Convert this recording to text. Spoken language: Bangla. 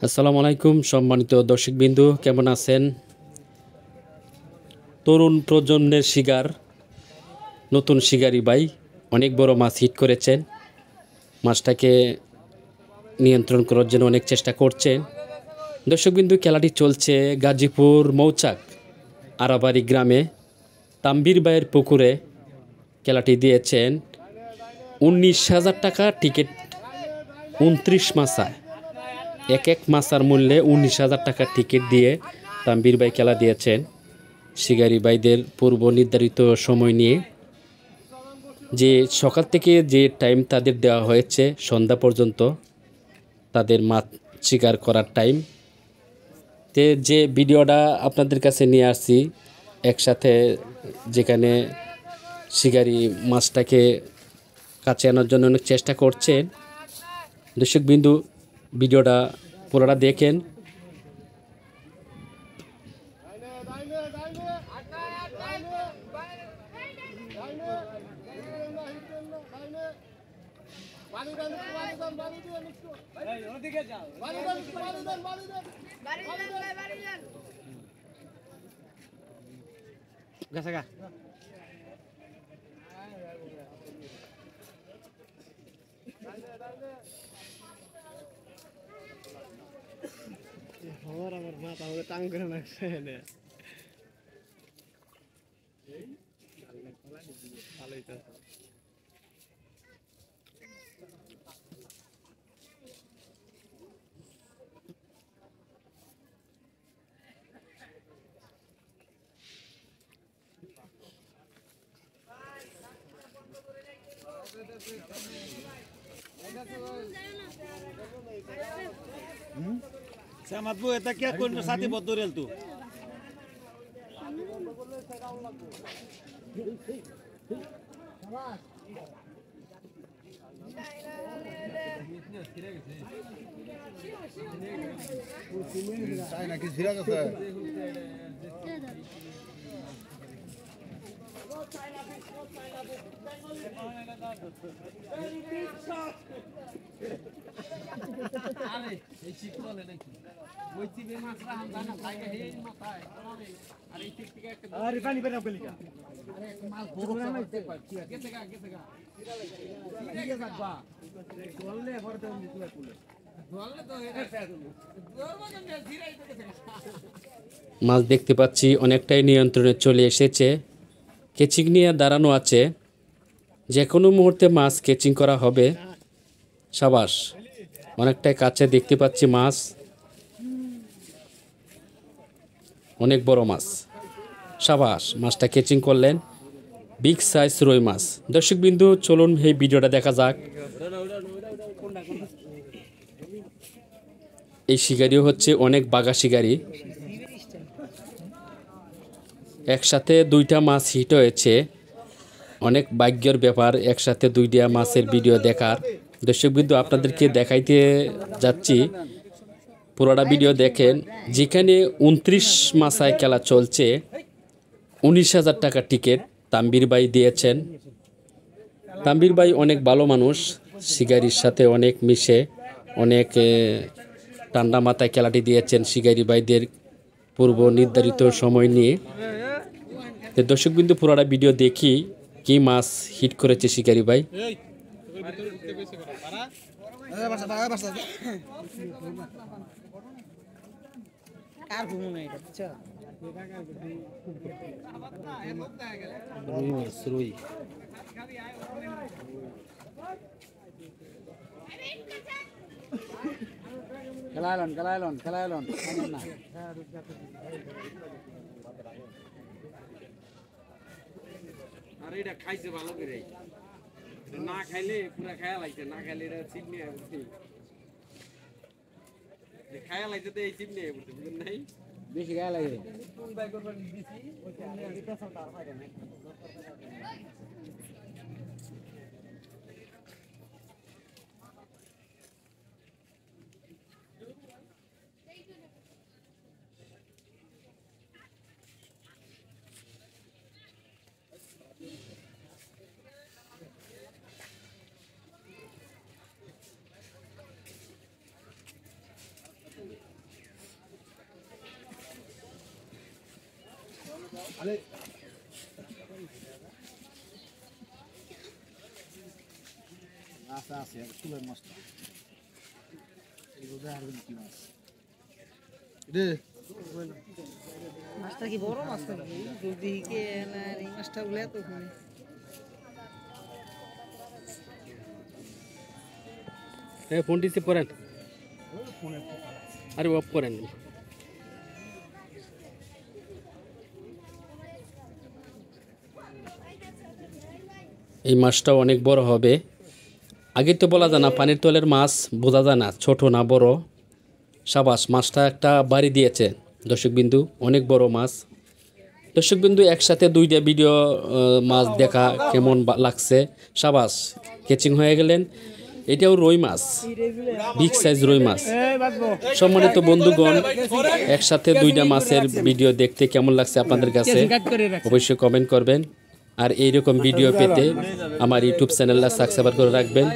আসসালামু আলাইকুম সম্মানিত দর্শকবৃন্দু, কেমন আছেন? তরুণ প্রজন্মের শিকার নতুন শিকারি ভাই অনেক বড় মাছ হিট করেছেন। মাছটাকে নিয়ন্ত্রণ করার জন্য অনেক চেষ্টা করছেন। দর্শকবৃন্দু, খেলাটি চলছে গাজীপুর মৌচাক আরাবাড়ি গ্রামে তাম্বির ভাইয়ের পুকুরে। খেলাটি দিয়েছেন 19,000 টাকা টিকিট, 29 মাসায় এক এক মাসার মূল্যে 19,000 টাকা টিকিট দিয়ে তাম্বির ভাই খেলা দিয়েছেন শিকারি ভাইদের পূর্ব নির্ধারিত সময় নিয়ে। যে সকাল থেকে যে টাইম তাদের দেওয়া হয়েছে সন্ধ্যা পর্যন্ত তাদের মাছ শিকার করার টাইম। যে ভিডিওটা আপনাদের কাছে নিয়ে আসছি একসাথে, যেখানে শিকারি মাছটাকে কাছে আনার জন্য অনেক চেষ্টা করছেন। দর্শকবিন্দু, ভিডিওটা পুরোটা দেখেন। আমার মাথা হবে টাং করে লাগছে ভালোই তো। Samat bu eta क्या कोण साथी बदरेल तू চাই নাকি সিরাজ আছে अरे पानी पे रख लिया মাছ দেখতে পাচ্ছি অনেকটাই নিয়ন্ত্রণে চলে এসেছে। কেচিং নিয়ে দাঁড়ানো আছে, যে কোনো মুহূর্তে মাছ কেচিং করা হবে। সাবাস, অনেকটাই কাছে দেখতে পাচ্ছি মাছ, অনেক বড় মাছ। সাবাস, মাছটা কেচিং করলেন, বিগ সাইজ রুই মাছ। দর্শকবিন্দু, চলুন এই ভিডিওটা দেখা যাক। এই শিকারিও হচ্ছে অনেক বাঘা শিকারি। একসাথে দুইটা মাছ হিট হয়েছে, অনেক ভাগ্যের ব্যাপার একসাথে দুইটা মাছের ভিডিও দেখার। দর্শকবৃন্দ, আপনাদেরকে দেখাইতে যাচ্ছি, পুরোটা ভিডিও দেখেন। যেখানে 29 মাসায় খেলা চলছে, 19,000 টাকা টিকিট তাম্বির ভাই দিয়েছেন। তাম্বির ভাই অনেক ভালো মানুষ, শিকারির সাথে অনেক মিশে, অনেক ঠান্ডা মাথায় খেলাটি দিয়েছেন শিকারি ভাইদের পূর্ব নির্ধারিত সময় নিয়ে। দর্শকবিন্দু, পুরোটা ভিডিও দেখি কি মাছ হিট করেছে শিকারি ভাই। রুই খেলায়লন আরে এটা খাইছে ভালো করে, না খাইলে পুরা খায়া লাগছে, না খাইলে এটা চিপ নিয়ে আসছে, খায়া লাগছে তো এই চিপ নিয়ে আসছে, বুঝলেন নাই বেশি খায়া লাগে। আচ্ছা আছে চুলের মাছটা এগুলো দেখবেন কি মাছ রে মাছটা কি বড় মাছ নাকি যদি কে না এই মাছটা বলে তো ওখানে ফোন রিসিভ করেন আরে অফ করেন এই মাছটা অনেক বড় হবে আগে তো বলা যায় না পানির তলের মাছ বোঝা যায় না ছোট না বড় সাবাস মাছটা একটা বাড়ি দিয়েছে দর্শকবিন্দু অনেক বড় মাছ দর্শকবিন্দু একসাথে দুইটা ভিডিও মাছ দেখা কেমন লাগছে সাবাস ক্যাচিং হয়ে গেলেন এটাও রুই মাছ বিগ সাইজ রুই মাছ সম্মানিত বন্ধুগণ একসাথে দুইটা মাছের ভিডিও দেখতে কেমন লাগছে আপনাদের কাছে অবশ্যই কমেন্ট করবেন আর এইরকম ভিডিও পেতে আমার ইউটিউব চ্যানেলটা সাবস্ক্রাইব করে রাখবেন